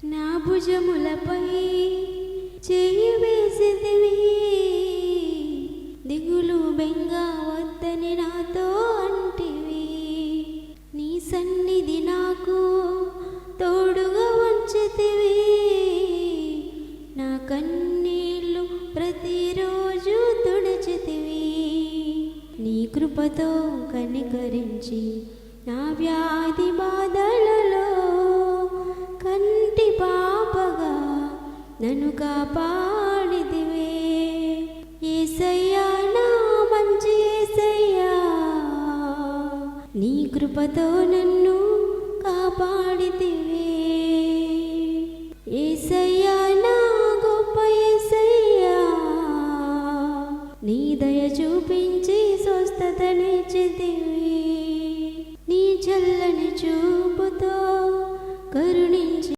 నా భుజములపై చెయ్యి వేసితివి, దిగులు బెంగ వద్దని నాతో అంటివి. నీ సన్నిధి నాకు తోడుగా ఉంచితివి, నా కన్నీళ్ళు ప్రతిరోజు తుడిచితివి. నీ కృపతో కనికరించి నా వ్యాధి బాధలలో కంటి పాపగా నన్ను కాపాడితివే. యేసయ్యా నా మంచి యేసయ్యా, నీ కృపతో నన్ను కాపాడితివే. యేసయ్యా